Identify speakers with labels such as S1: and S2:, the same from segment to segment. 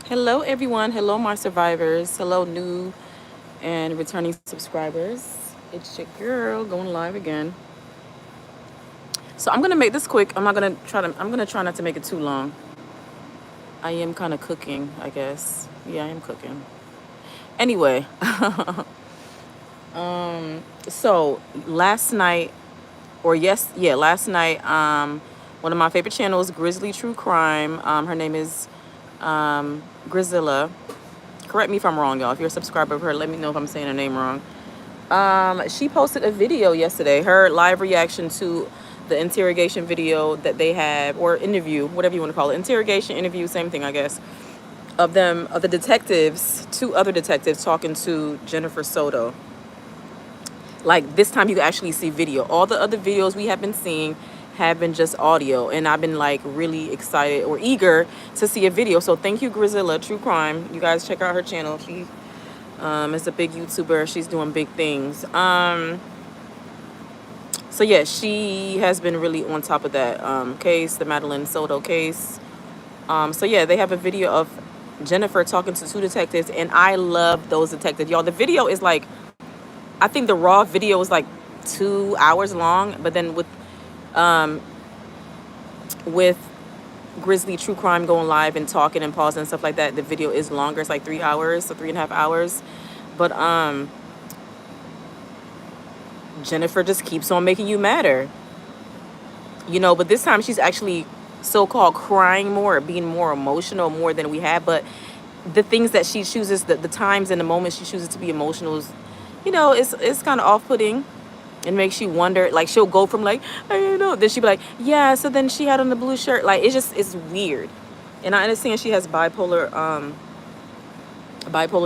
S1: Hello, everyone. Hello, my survivors. Hello, new and returning subscribers. It's your girl going live again. So I'm gonna make this quick. I'm not gonna try to. I'm gonna try not to make it too long. I am kind of cooking, I guess. Yeah, I am cooking. Anyway, so last night, last night, one of my favorite channels, Grizzly True Crime. Her name is Grizilla. Correct me if I'm wrong, y'all. If you're a subscriber of her, let me know if I'm saying her name wrong. She posted a video yesterday, her live reaction to the interrogation video that they had, or interview, whatever you want to call it. Interrogation, interview, same thing, I guess. Of the detectives, two other detectives talking to Jennifer Soto. Like this time you can actually see video. All the other videos we have been seeing have been just audio, and I've been like really excited or eager to see a video. So thank you, Grizilla True Crime. You guys check out her channel. She is a big YouTuber. She's doing big things. So yeah, she has been really on top of that case, the Madeline Soto case. So yeah, they have a video of Jennifer talking to two detectives, and I love those detectives, y'all. The video is like, I think the raw video is like 2 hours long, but then with Grizzly True Crime going live and talking and pausing and stuff like that, the video is longer. It's like 3 hours, so 3.5 hours. But Jennifer just keeps on making you madder, but this time she's actually so-called crying more, being more emotional, more than we have. But the things that she chooses, the times and the moments she chooses to be emotional is, it's kind of off-putting. It makes you wonder, like she'll go from like, I don't know, then she'll be like, yeah, so then she had on the blue shirt. Like it's weird. And I understand she has bipolar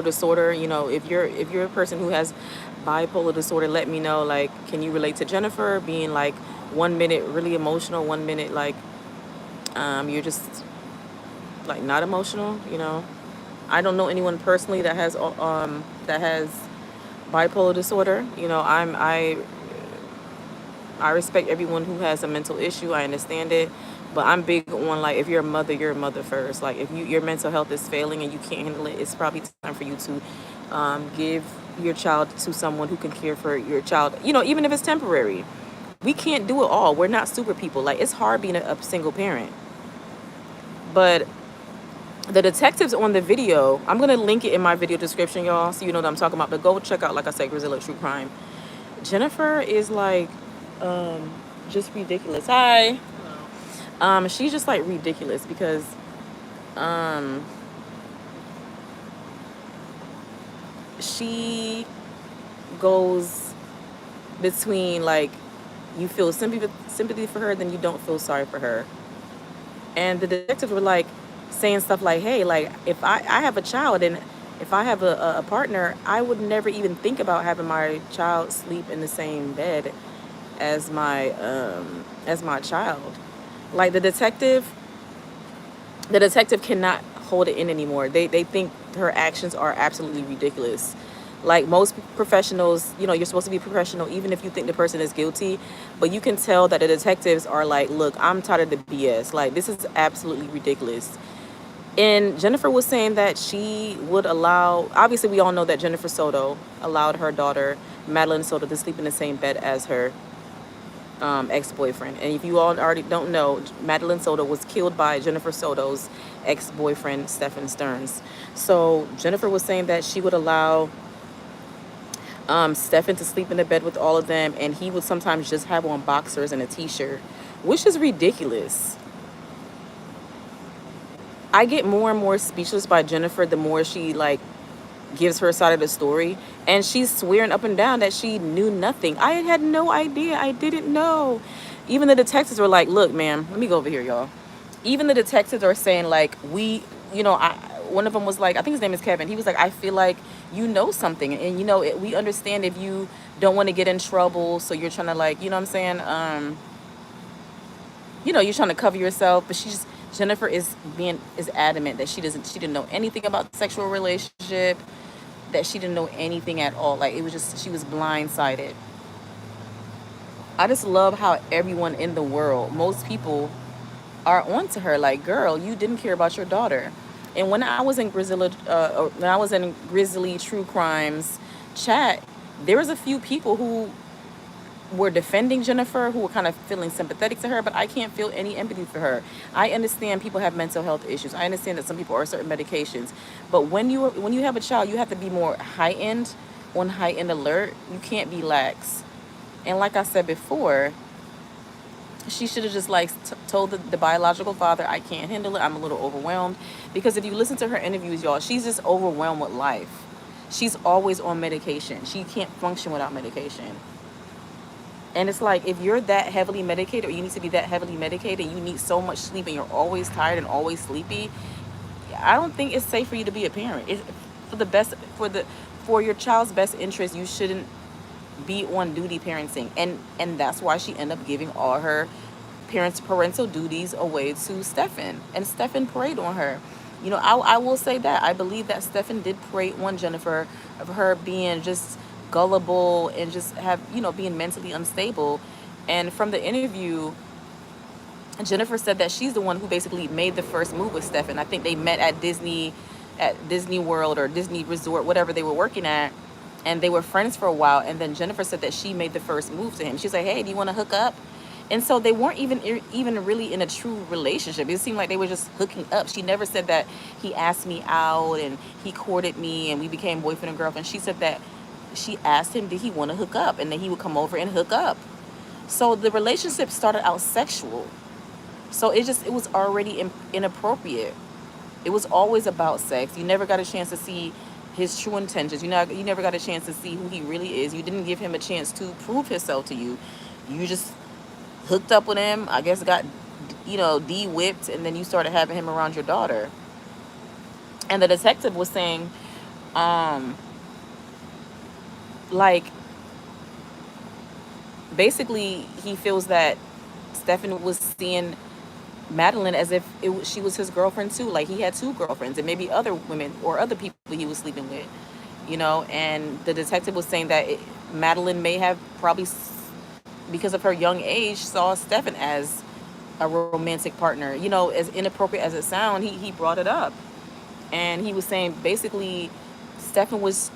S1: disorder. If you're a person who has bipolar disorder, let me know. Like, can you relate to Jennifer being like 1 minute really emotional, 1 minute like you're just like not emotional. I don't know anyone personally that has bipolar disorder. I respect everyone who has a mental issue. I understand it. But I'm big on, like, if you're a mother first. Like, if your mental health is failing and you can't handle it, it's probably time for you to give your child to someone who can care for your child, even if it's temporary. We can't do it all. We're not super people. Like, it's hard being a single parent. But the detectives on the video, I'm going to link it in my video description, y'all, so you know what I'm talking about. But go check out, like I said, Grizilla True Crime. Jennifer is like just ridiculous. Hi. She's just like ridiculous because she goes between, like, you feel sympathy for her, then you don't feel sorry for her. And the detectives were like saying stuff like, hey, like, if I have a child, and if I have a partner, I would never even think about having my child sleep in the same bed as my child. Like, the detective cannot hold it in anymore. They think her actions are absolutely ridiculous. Like most professionals, you're supposed to be professional even if you think the person is guilty. But you can tell that the detectives are like, look, I'm tired of the BS. Like, this is absolutely ridiculous. And Jennifer was saying that she would allow, obviously we all know that Jennifer Soto allowed her daughter, Madeline Soto, to sleep in the same bed as her ex-boyfriend. And if you all already don't know, Madeline Soto was killed by Jennifer Soto's ex-boyfriend, Stephen Stearns. So Jennifer was saying that she would allow Stephen to sleep in the bed with all of them, and he would sometimes just have on boxers and a t-shirt, which is ridiculous. I get more and more speechless by Jennifer the more she, like, gives her side of the story, and she's swearing up and down that she knew nothing. I had no idea. I didn't know. Even the detectives were like, look, man, let me go over here, y'all. Even the detectives are saying, like, one of them was like, I think his name is Kevin. He was like, I feel like you know something, and we understand if you don't want to get in trouble, so you're trying to, like, you know what I'm saying, you're trying to cover yourself. But Jennifer is adamant that she didn't know anything about the sexual relationship, that she didn't know anything at all. Like, it was just, she was blindsided. I just love how everyone in the world, most people, are onto her. Like, girl, you didn't care about your daughter. And when I was in when I was in Grizzly True Crimes chat, there was a few people who were defending Jennifer, who were kind of feeling sympathetic to her, but I can't feel any empathy for her. I understand people have mental health issues. I understand that some people are certain medications, but when you have a child, you have to be more heightened, on heightened alert. You can't be lax. And like I said before, she should have just like told the biological father, I can't handle it, I'm a little overwhelmed. Because if you listen to her interviews, y'all, she's just overwhelmed with life. She's always on medication. She can't function without medication. And it's like, if you're that heavily medicated, or you need to be that heavily medicated, you need so much sleep, and you're always tired and always sleepy, I don't think it's safe for you to be a parent. For the best, for your child's best interest, you shouldn't be on duty parenting. And that's why she ended up giving all her parental duties away to Stefan, and Stefan preyed on her. You know, I will say that I believe that Stefan did prey on Jennifer, of her being just gullible and just being mentally unstable. And from the interview, Jennifer said that she's the one who basically made the first move with Stefan. I think they met at Disney World or Disney Resort, whatever they were working at, and they were friends for a while. And then Jennifer said that she made the first move to him. She's like, "Hey, do you want to hook up?" And so they weren't even really in a true relationship. It seemed like they were just hooking up. She never said that he asked me out and he courted me and we became boyfriend and girlfriend. She said that she asked him, did he want to hook up, and then he would come over and hook up. So the relationship started out sexual. So it was already inappropriate. It was always about sex. You never got a chance to see his true intentions. You never got a chance to see who he really is. You didn't give him a chance to prove himself to you. You just hooked up with him, I guess, got de-whipped, and then you started having him around your daughter. And the detective was saying, like, basically he feels that Stefan was seeing Madeline as if she was his girlfriend too. Like, he had two girlfriends and maybe other women or other people he was sleeping with, and the detective was saying that Madeline may have probably, because of her young age, saw Stefan as a romantic partner. As inappropriate as it sounds, he brought it up. And he was saying basically Stefan was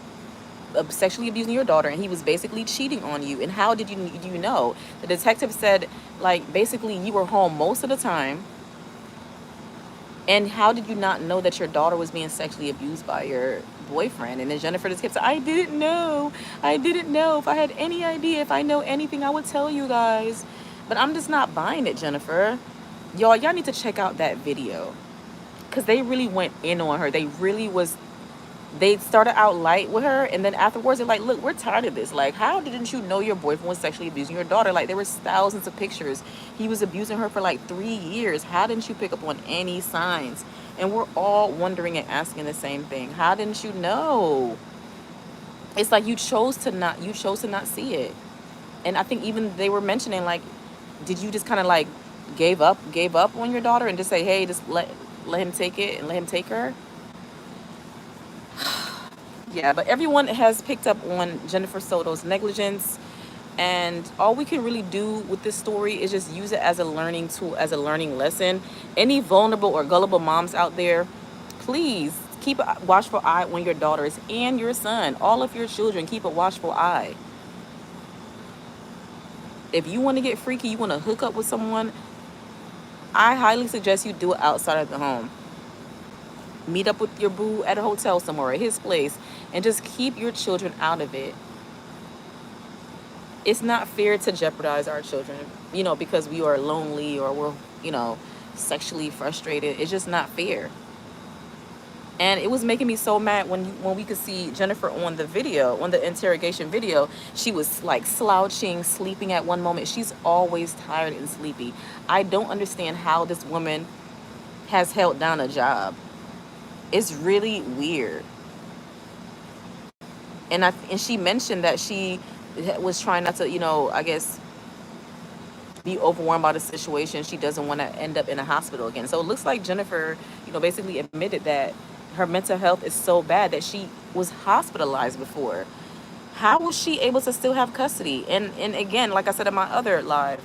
S1: sexually abusing your daughter, and he was basically cheating on you. And how did you know? The detective said, like, basically you were home most of the time, and how did you not know that your daughter was being sexually abused by your boyfriend? And then Jennifer just kept saying, I didn't know. If I had any idea, if I know anything, I would tell you guys. But I'm just not buying it, Jennifer. Y'all need to check out that video, because they really went in on her. They started out light with her, and then afterwards they're like, look, we're tired of this. Like, how didn't you know your boyfriend was sexually abusing your daughter? Like, there was thousands of pictures. He was abusing her for like 3 years. How didn't you pick up on any signs? And we're all wondering and asking the same thing. How didn't you know? It's like you chose to not see it. And I think even they were mentioning, like, did you just kind of like gave up on your daughter and just say, hey, just let him take it and let him take her? Yeah, but everyone has picked up on Jennifer Soto's negligence, and all we can really do with this story is just use it as a learning tool, as a learning lesson. Any vulnerable or gullible moms out there, please keep a watchful eye on your daughters and your son. All of your children, keep a watchful eye. If you want to get freaky, you want to hook up with someone, I highly suggest you do it outside of the home. Meet up with your boo at a hotel somewhere, at his place, and just keep your children out of it. It's not fair to jeopardize our children, because we are lonely or we're, sexually frustrated. It's just not fair. And it was making me so mad when we could see Jennifer on the interrogation video. She was like slouching, sleeping at one moment. She's always tired and sleepy. I don't understand how this woman has held down a job. It's really weird. And she mentioned that she was trying not to, I guess, be overwhelmed by the situation. She doesn't want to end up in a hospital again. So it looks like Jennifer, basically admitted that her mental health is so bad that she was hospitalized before. How was she able to still have custody? And again, like I said in my other live,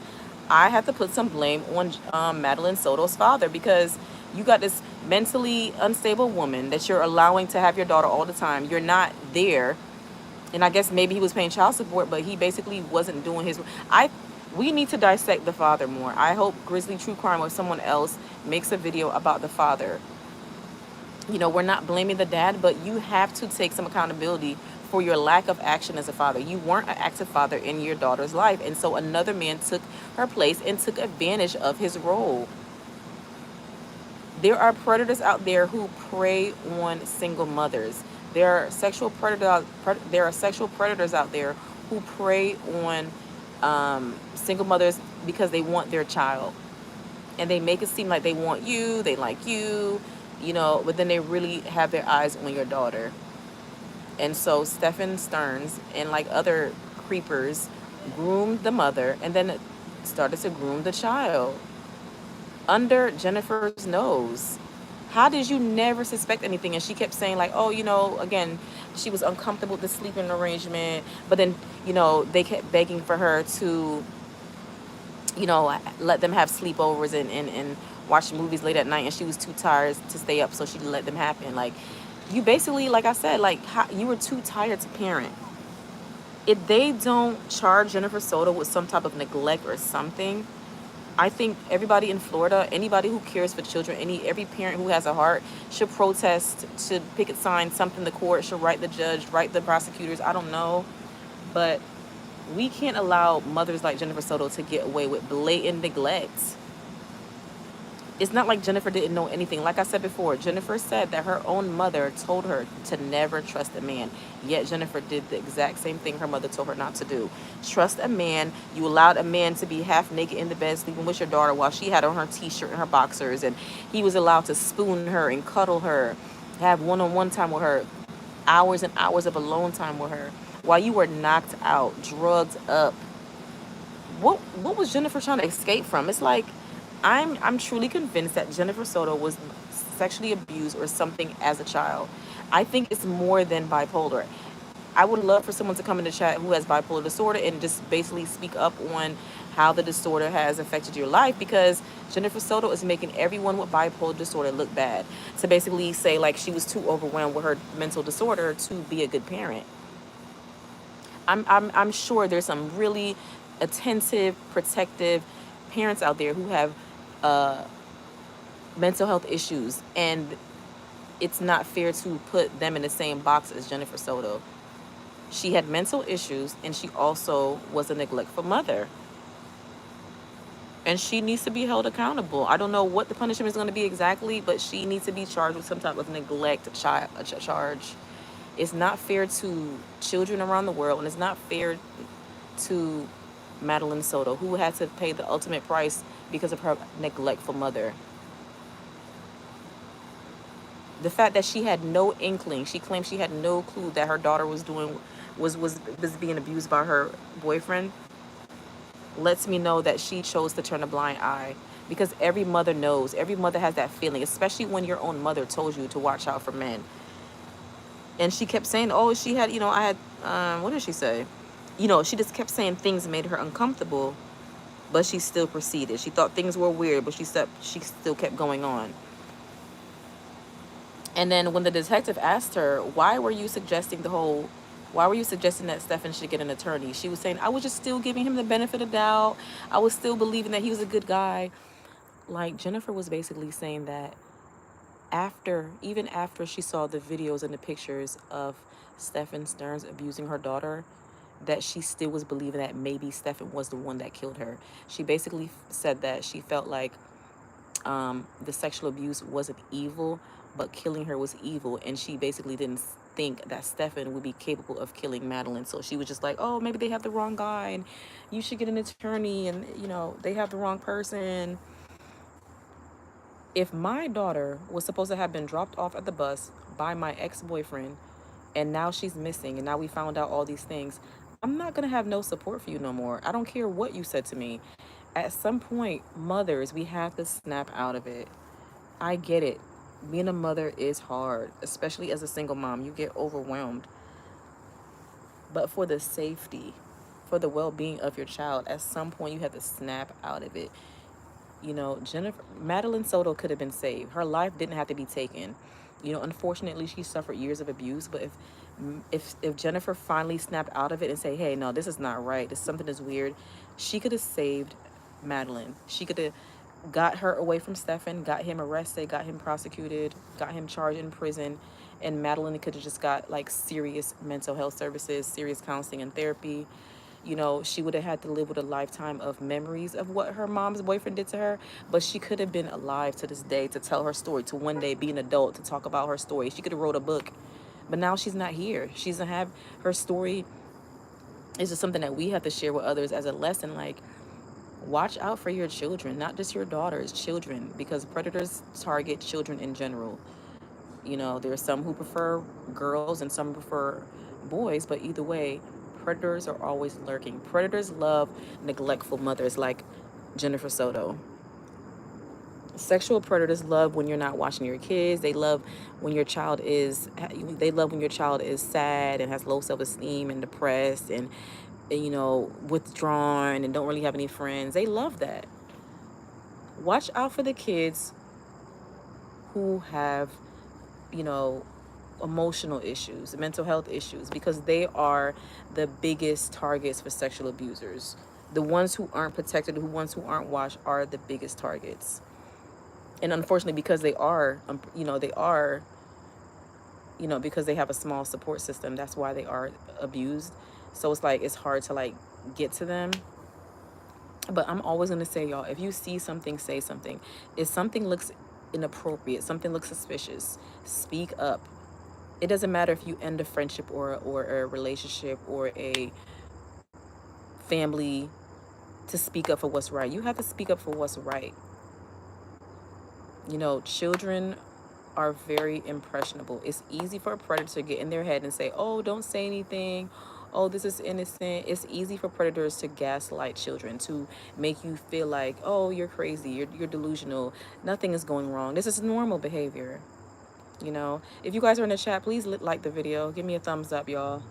S1: I have to put some blame on Madeline Soto's father, because you got this mentally unstable woman that you're allowing to have your daughter all the time. You're not there, and I guess maybe he was paying child support, but he basically wasn't doing his. I We need to dissect the father more. I hope Grizzly True Crime or someone else makes a video about the father. We're not blaming the dad, but you have to take some accountability for your lack of action as a father. You weren't an active father in your daughter's life, and so another man took her place and took advantage of his role. There are predators out there who prey on single mothers. There are sexual predators out there who prey on single mothers because they want their child, and they make it seem like they want you, they like you, but then they really have their eyes on your daughter. And so Stephen Stearns and like other creepers groomed the mother and then started to groom the child under Jennifer's nose. How did you never suspect anything? And she kept saying like, oh, again, she was uncomfortable with the sleeping arrangement, but then, they kept begging for her to, let them have sleepovers and watch movies late at night, and she was too tired to stay up, so she let them happen. Like, you basically, like I said, like, you were too tired to parent. If they don't charge Jennifer Soto with some type of neglect or something, I think everybody in Florida, anybody who cares for children, every parent who has a heart should protest, should picket signs, something the court, should write the judge, write the prosecutors. I don't know, but we can't allow mothers like Jennifer Soto to get away with blatant neglect. It's not like Jennifer didn't know anything. Like I said before, Jennifer said that her own mother told her to never trust a man. Yet Jennifer did the exact same thing her mother told her not to do. Trust a man. You allowed a man to be half naked in the bed sleeping with your daughter while she had on her t-shirt and her boxers, and he was allowed to spoon her and cuddle her, have one-on-one time with her, hours and hours of alone time with her, while you were knocked out, drugged up. What was Jennifer trying to escape from? It's like, I'm truly convinced that Jennifer Soto was sexually abused or something as a child. I think it's more than bipolar. I would love for someone to come in the chat who has bipolar disorder and just basically speak up on how the disorder has affected your life, because Jennifer Soto is making everyone with bipolar disorder look bad. To basically say like she was too overwhelmed with her mental disorder to be a good parent. I'm sure there's some really attentive, protective parents out there who have mental health issues, and it's not fair to put them in the same box as Jennifer Soto. She had mental issues, and she also was a neglectful mother, and she needs to be held accountable. I don't know what the punishment is going to be exactly, but she needs to be charged with some type of neglect charge. It's not fair to children around the world, and it's not fair to Madeline Soto, who had to pay the ultimate price because of her neglectful mother. The fact that she had no inkling, she claimed she had no clue that her daughter was being abused by her boyfriend, lets me know that she chose to turn a blind eye. Because every mother knows, every mother has that feeling, especially when your own mother told you to watch out for men. And she kept saying, oh, she had, I had, what did she say? She just kept saying things made her uncomfortable, but she still proceeded. She thought things were weird, but she still kept going on. And then when the detective asked her, why were you suggesting that Stefan should get an attorney? She was saying, I was just still giving him the benefit of doubt. I was still believing that he was a good guy. Like, Jennifer was basically saying that even after she saw the videos and the pictures of Stefan Stearns abusing her daughter, that she still was believing that maybe Stefan was the one that killed her. She basically said that she felt like the sexual abuse wasn't evil, but killing her was evil, and she basically didn't think that Stefan would be capable of killing Madeline. So she was just like, oh, maybe they have the wrong guy, and you should get an attorney, and they have the wrong person. If my daughter was supposed to have been dropped off at the bus by my ex-boyfriend, and now she's missing, and now we found out all these things, I'm not gonna have no support for you no more. I don't care what you said to me. At some point, mothers, we have to snap out of it. I get it. Being a mother is hard, especially as a single mom. You get overwhelmed. But for the safety for the well-being of your child, at some point you have to snap out of it. You know, Madeline Soto could have been saved. Her life didn't have to be taken. You know, unfortunately, she suffered years of abuse. But if Jennifer finally snapped out of it and say, "Hey, no, this is not right. This something is weird," she could have saved Madeline. She could have got her away from Stefan, got him arrested, got him prosecuted, got him charged in prison, and Madeline could have just got like serious mental health services, serious counseling and therapy. You know, she would have had to live with a lifetime of memories of what her mom's boyfriend did to her, but she could have been alive to this day to tell her story, to one day be an adult, to talk about her story. She could have wrote a book, but now she's not here. She doesn't have her story. It's just something that we have to share with others as a lesson. Like, watch out for your children, not just your daughters, children, because predators target children in general. You know, there are some who prefer girls and some prefer boys, but either way, predators are always lurking. Predators love neglectful mothers like Jennifer Soto. Sexual predators love when you're not watching your kids. They love when your child is sad and has low self-esteem and depressed and you know, withdrawn and don't really have any friends. They love that. Watch out for the kids who have, you know, emotional issues, mental health issues, because they are the biggest targets for sexual abusers. The ones who aren't protected, the ones who aren't watched, are the biggest targets. And unfortunately, because because they have a small support system, that's why they are abused. So it's like, it's hard to like get to them. But I'm always going to say, y'all, if you see something, say something. If something looks inappropriate, something looks suspicious, speak up. It doesn't matter if you end a friendship or a relationship or a family, to speak up for what's right. You have to speak up for what's right. You know, children are very impressionable. It's easy for a predator to get in their head and say, "Oh, don't say anything. Oh, this is innocent." It's easy for predators to gaslight children, to make you feel like, "Oh, you're crazy. You're delusional. Nothing is going wrong. This is normal behavior." You know, if you guys are in the chat, please like the video. Give me a thumbs up, y'all.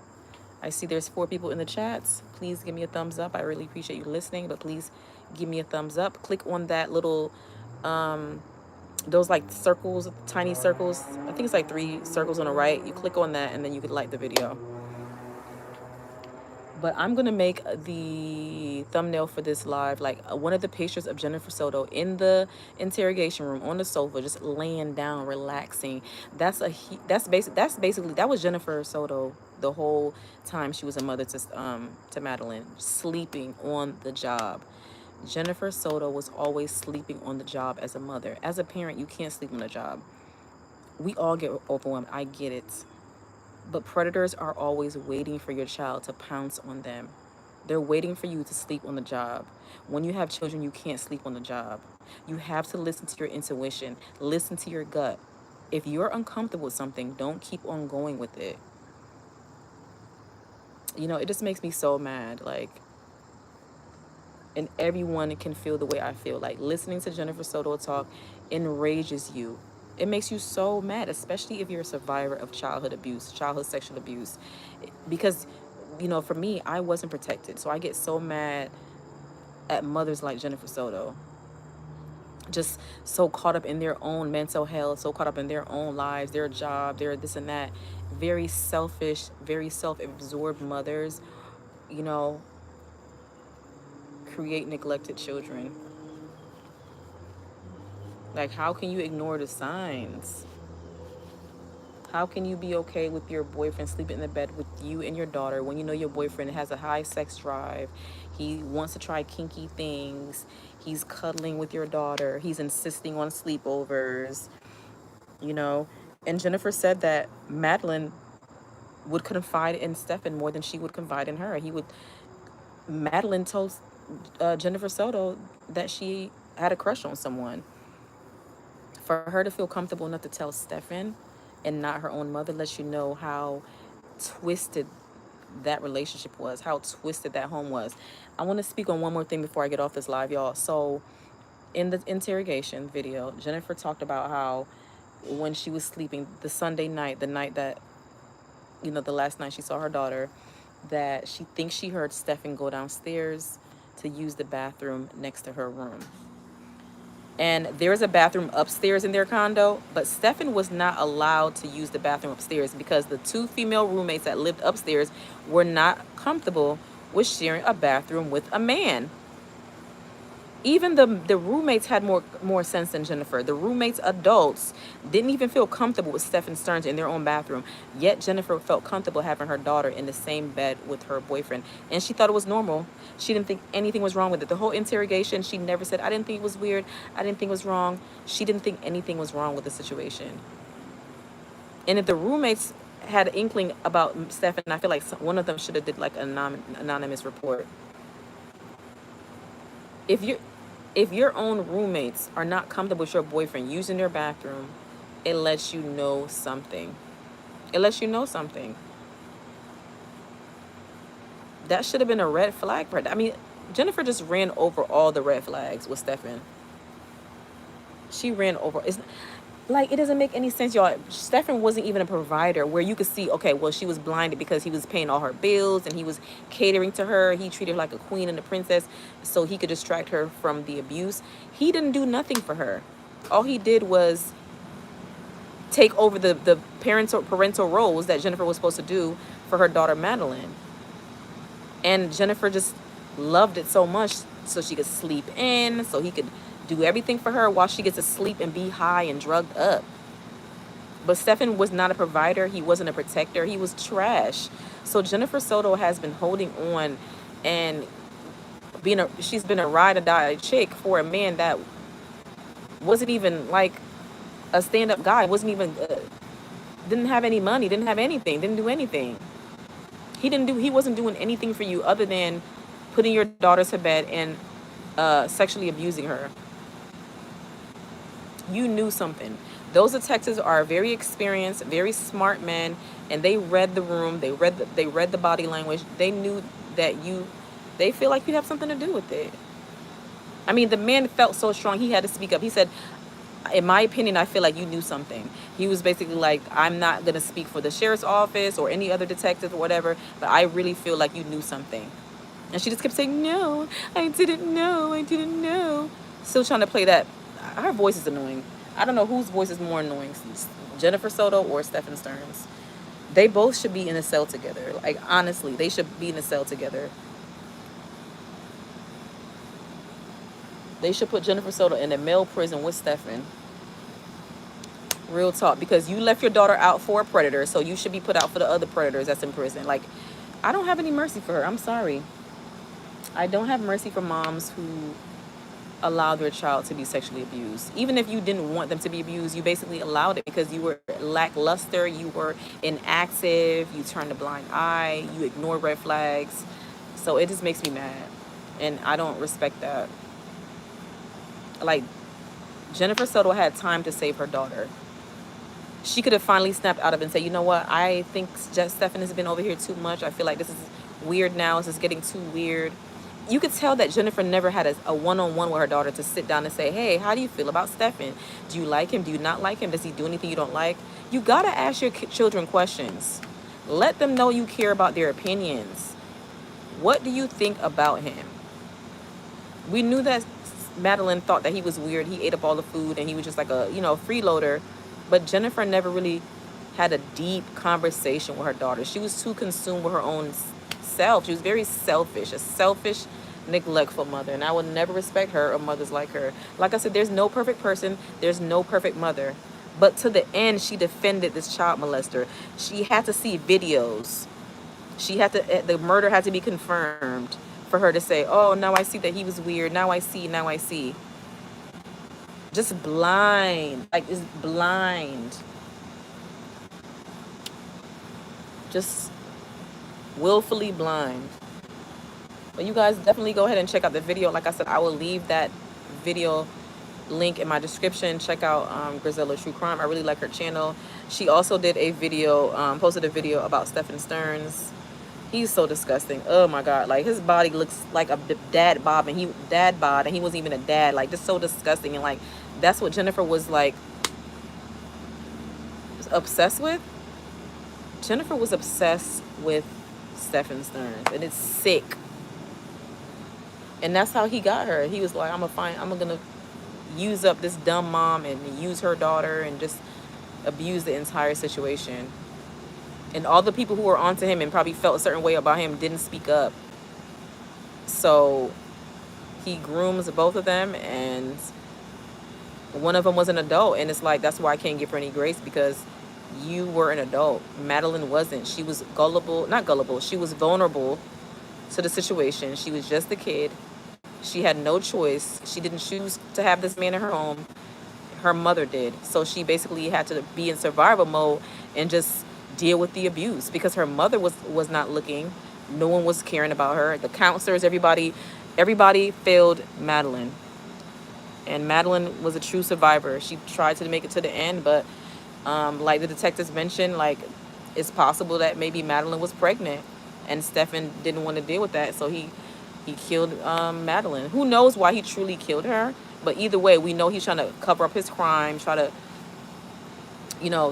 S1: I see there's 4 people in the chats. Please give me a thumbs up. I really appreciate you listening, but please give me a thumbs up. Click on that little, those like circles, tiny circles. I think it's like 3 circles on the right. You click on that and then you can like the video. But I'm going to make the thumbnail for this live, like one of the pictures of Jennifer Soto in the interrogation room on the sofa, just laying down, relaxing. That's basically, that was Jennifer Soto the whole time she was a mother to Madeline, sleeping on the job. Jennifer Soto was always sleeping on the job as a mother. As a parent, you can't sleep on the job. We all get overwhelmed. I get it. But predators are always waiting for your child to pounce on them. They're waiting for you to sleep on the job. When you have children, you can't sleep on the job. You have to listen to your intuition, listen to your gut. If you're uncomfortable with something, don't keep on going with it. You know, it just makes me so mad. Like, and everyone can feel the way I feel. Like, listening to Jennifer Soto talk enrages you. It makes you so mad, especially if you're a survivor of childhood abuse, childhood sexual abuse. Because, you know, for me, I wasn't protected. So I get so mad at mothers like Jennifer Soto. Just so caught up in their own mental health, so caught up in their own lives, their job, their this and that. Very selfish, very self-absorbed mothers, you know, create neglected children. Like, how can you ignore the signs? How can you be okay with your boyfriend sleeping in the bed with you and your daughter when you know your boyfriend has a high sex drive? He wants to try kinky things. He's cuddling with your daughter. He's insisting on sleepovers, you know? And Jennifer said that Madeline would confide in Stefan more than she would confide in her. Madeline told Jennifer Soto that she had a crush on someone. For her to feel comfortable enough to tell Stefan and not her own mother lets you know how twisted that relationship was, how twisted that home was. I want to speak on one more thing before I get off this live, y'all. So in the interrogation video, Jennifer talked about how when she was sleeping the Sunday night, the night that, you know, the last night she saw her daughter, that she thinks she heard Stefan go downstairs to use the bathroom next to her room. And there's a bathroom upstairs in their condo, but Stefan was not allowed to use the bathroom upstairs because the two female roommates that lived upstairs were not comfortable with sharing a bathroom with a man. Even the roommates had more sense than Jennifer. The roommates, adults, didn't even feel comfortable with Stefan Stearns in their own bathroom. Yet Jennifer felt comfortable having her daughter in the same bed with her boyfriend, and she thought it was normal. She didn't think anything was wrong with it. The whole interrogation, she never said, "I didn't think it was weird. I didn't think it was wrong." She didn't think anything was wrong with the situation. And if the roommates had an inkling about Stefan, I feel like one of them should have did like an anonymous report. If you if your own roommates are not comfortable with your boyfriend using their bathroom, it lets you know something. It lets you know something. That should have been a red flag for her. I mean, Jennifer just ran over all the red flags with Stefan. She ran over. It's like, it doesn't make any sense, y'all. Stefan wasn't even a provider where you could see, okay, well, she was blinded because he was paying all her bills and he was catering to her. He treated her like a queen and a princess so he could distract her from the abuse. He didn't do nothing for her. All he did was take over the parental roles that Jennifer was supposed to do for her daughter, Madeline. And Jennifer just loved it so much so she could sleep in, so he could do everything for her while she gets to sleep and be high and drugged up. But Stefan was not a provider. He wasn't a protector. He was trash. So Jennifer Soto has been holding on and she's been a ride or die chick for a man that wasn't even like a stand-up guy. Wasn't even didn't have any money, didn't have anything, didn't do anything. He wasn't doing anything for you other than putting your daughter to bed and sexually abusing her. You knew something. Those detectives are very experienced, very smart men, and they read the room. They read the body language. They knew that they feel like you have something to do with it. I mean, the man felt so strong he had to speak up. He said, "In my opinion, I feel like you knew something." He was basically like, "I'm not gonna speak for the sheriff's office or any other detective or whatever, but I really feel like you knew something." And she just kept saying, "No, I didn't know. I didn't know." Still trying to play that. Her voice is annoying. I don't know whose voice is more annoying, Jennifer Soto or Stefan Stearns. They both should be in a cell together. Like, honestly, they should be in a cell together. They should put Jennifer Soto in a male prison with Stefan. Real talk. Because you left your daughter out for a predator, so you should be put out for the other predators that's in prison. Like, I don't have any mercy for her. I'm sorry. I don't have mercy for moms who allow their child to be sexually abused. Even if you didn't want them to be abused, you basically allowed it because you were lackluster, you were inactive, you turned a blind eye, you ignored red flags. So it just makes me mad. And I don't respect that. Like, Jennifer Soto had time to save her daughter. She could have finally snapped out of it and said, "You know what? I think Stefan has been over here too much. I feel like this is weird now. This is getting too weird." You could tell that Jennifer never had a one-on-one with her daughter to sit down and say, "Hey, how do you feel about Stefan? Do you like him? Do you not like him? Does he do anything you don't like?" You got to ask your children questions. Let them know you care about their opinions. What do you think about him? We knew that Madeline thought that he was weird. He ate up all the food and he was just like a, freeloader. But Jennifer never really had a deep conversation with her daughter. She was too consumed with her own self. She was very selfish, a selfish, neglectful mother. And I will never respect her or mothers like her. Like I said, there's no perfect person. There's no perfect mother. But to the end, she defended this child molester. She had to see videos. The murder had to be confirmed for her to say, "Oh, now I see that he was weird. Now I see. Just blind. Like, it's blind. Just willfully blind. But you guys definitely go ahead and check out the video. Like I said, I will leave that video link in my description. Check out Grizella True Crime. I really like her channel. She also did a video, posted a video about Stefan Stearns. He's so disgusting. Oh my God. Like, his body looks like a dad bod, and he wasn't even a dad. Like, just so disgusting. And like, that's what Jennifer was like obsessed with. Jennifer was obsessed with Stephen Stearns, and it's sick. And that's how he got her. He was like, I'm gonna use up this dumb mom and use her daughter and just abuse the entire situation. And all the people who were onto him and probably felt a certain way about him didn't speak up. So he grooms both of them, and one of them was an adult. And it's like, that's why I can't give her any grace, because you were an adult. Madeline wasn't. She was gullible, not gullible. She was vulnerable to the situation. She was just a kid. She had no choice. She didn't choose to have this man in her home. Her mother did. So she basically had to be in survival mode and just deal with the abuse, because her mother was not looking. No one was caring about her. The counselors, everybody failed Madeline. And Madeline was a true survivor. She tried to make it to the end, but like the detectives mentioned, like, it's possible that maybe Madeline was pregnant and Stefan didn't want to deal with that, so he killed Madeline. Who knows why he truly killed her? But either way, we know he's trying to cover up his crime, try to,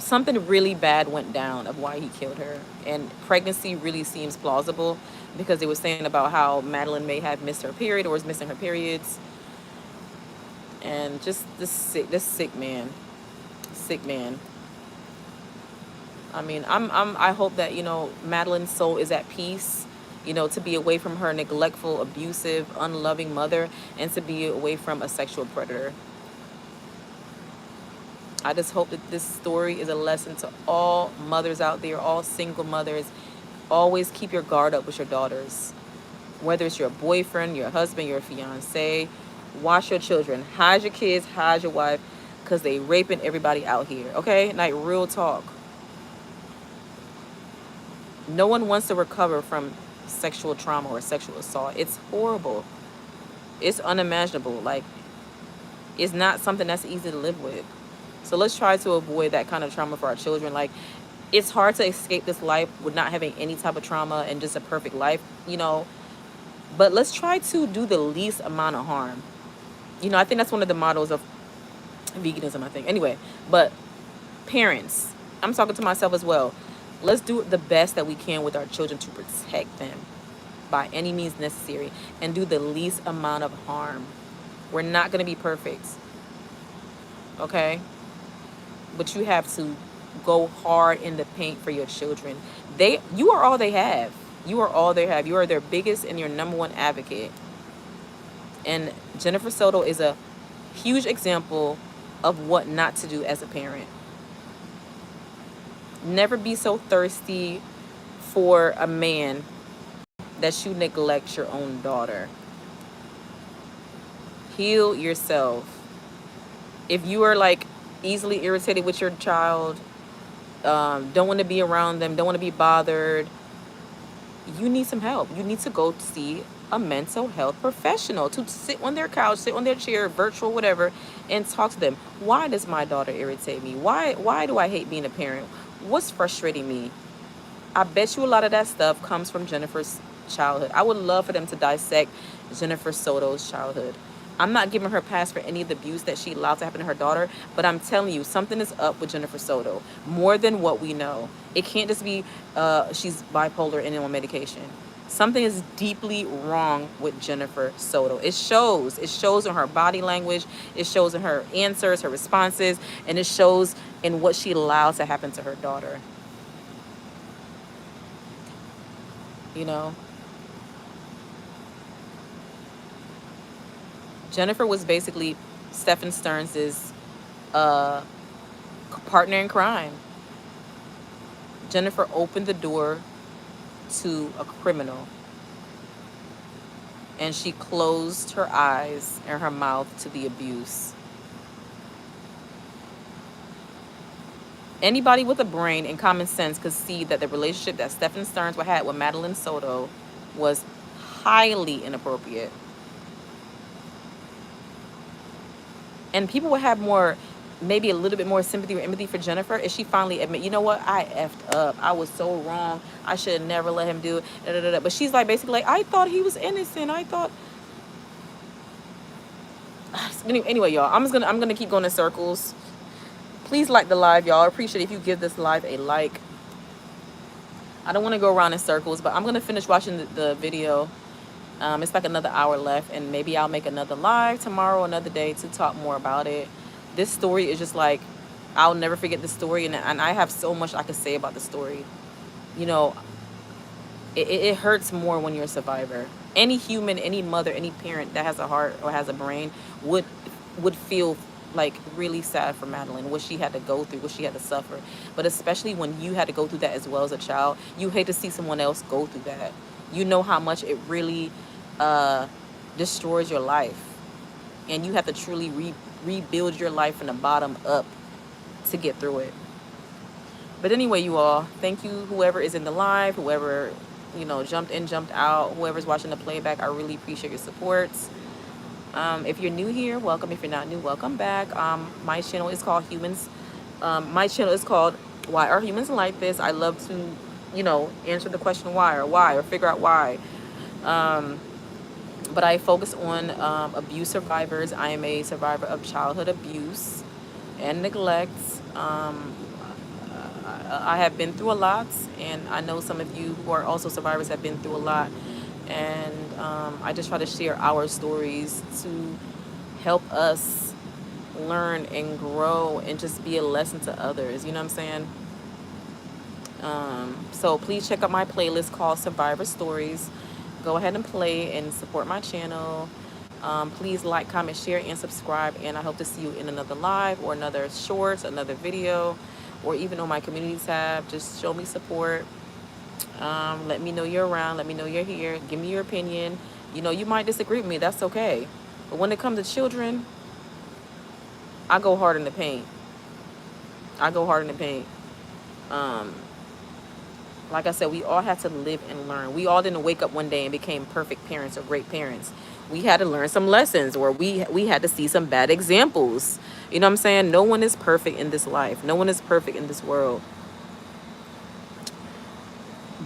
S1: something really bad went down of why he killed her. And pregnancy really seems plausible, because they were saying about how Madeline may have missed her period or was missing her periods. And just this sick man. I mean, I hope that, Madeline's soul is at peace, to be away from her neglectful, abusive, unloving mother, and to be away from a sexual predator. I just hope that this story is a lesson to all mothers out there, all single mothers. Always keep your guard up with your daughters. Whether it's your boyfriend, your husband, your fiance, watch your children. Hide your kids, hide your wife, because they raping everybody out here, okay? Like, real talk. No one wants to recover from sexual trauma or sexual assault. It's horrible. It's unimaginable. Like, it's not something that's easy to live with. So let's try to avoid that kind of trauma for our children. Like, it's hard to escape this life with not having any type of trauma and just a perfect life, But let's try to do the least amount of harm. I think that's one of the mottos of veganism, I think. Anyway, but parents, I'm talking to myself as well. Let's do the best that we can with our children to protect them by any means necessary and do the least amount of harm. We're not going to be perfect, okay? But you have to go hard in the paint for your children. You are all they have. You are all they have. You are their biggest and your number one advocate. And Jennifer Soto is a huge example of what not to do as a parent. Never be so thirsty for a man that you neglect your own daughter. Heal yourself. If you are like easily irritated with your child, don't want to be around them, don't want to be bothered, you need some help. You need to go see a mental health professional, to sit on their couch, sit on their chair, virtual, whatever, and talk to them. Why does my daughter irritate me? Why do I hate being a parent? What's frustrating me? I bet you a lot of that stuff comes from Jennifer's childhood. I would love for them to dissect Jennifer Soto's childhood. I'm not giving her a pass for any of the abuse that she allowed to happen to her daughter, but I'm telling you, something is up with Jennifer Soto, more than what we know. It can't just be she's bipolar and on medication. Something is deeply wrong with Jennifer Soto. It shows in her body language, it shows in her answers, her responses, and it shows in what she allows to happen to her daughter. Jennifer was basically Stephen Stearns' partner in crime. Jennifer opened the door to a criminal, and she closed her eyes and her mouth to the abuse. Anybody with a brain and common sense could see that the relationship that Stephen Stearns had with Madeline Soto was highly inappropriate. And people would have maybe a little bit more sympathy or empathy for Jennifer if she finally admit, you know what, I effed up. I was so wrong. I should have never let him do it. But she's like, basically, like, I thought he was innocent. I thought. Anyway, y'all, I'm gonna keep going in circles. Please like the live, y'all. I appreciate it if you give this live a like. I don't want to go around in circles, but I'm going to finish watching the video. It's like another hour left, and maybe I'll make another live tomorrow, another day, to talk more about it. This story is just like, I'll never forget the story, and I have so much I could say about the story. You know, it hurts more when you're a survivor. Any human, any mother, any parent that has a heart or has a brain would feel like really sad for Madeline, what she had to go through, what she had to suffer. But especially when you had to go through that as well as a child, you hate to see someone else go through that. You know how much it really destroys your life, and you have to truly rebuild your life from the bottom up to get through it. But anyway, you all, thank you, whoever is in the live, whoever, jumped in, jumped out, whoever's watching the playback. I really appreciate your supports. If you're new here, welcome. If you're not new, welcome back. My channel is called my channel is called Why Are Humans Like This? I love to, answer the question why, or figure out why. But I focus on abuse survivors. I am a survivor of childhood abuse and neglect. I have been through a lot, and I know some of you who are also survivors have been through a lot. And I just try to share our stories to help us learn and grow and just be a lesson to others. You know what I'm saying? So please check out my playlist called Survivor Stories. Go ahead and play and support my channel. Please like, comment, share, and subscribe. And I hope to see you in another live or another short, another video, or even on my community tab. Just show me support. Let me know you're around. Let me know you're here. Give me your opinion. You might disagree with me. That's okay. But when it comes to children, I go hard in the paint. Like I said, we all had to live and learn. We all didn't wake up one day and became perfect parents or great parents. We had to learn some lessons, or we had to see some bad examples. You know what I'm saying? No one is perfect in this life. No one is perfect in this world.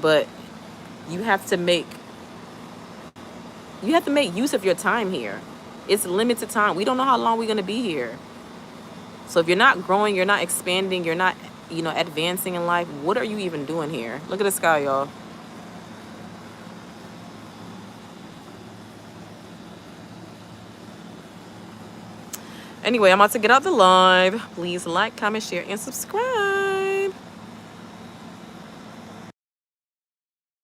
S1: But you have to make use of your time here. It's limited time. We don't know how long we're going to be here. So if you're not growing, you're not expanding, you're not, advancing in life, what are you even doing here? Look at the sky, y'all. Anyway, I'm about to get out the live. Please like, comment, share, and subscribe.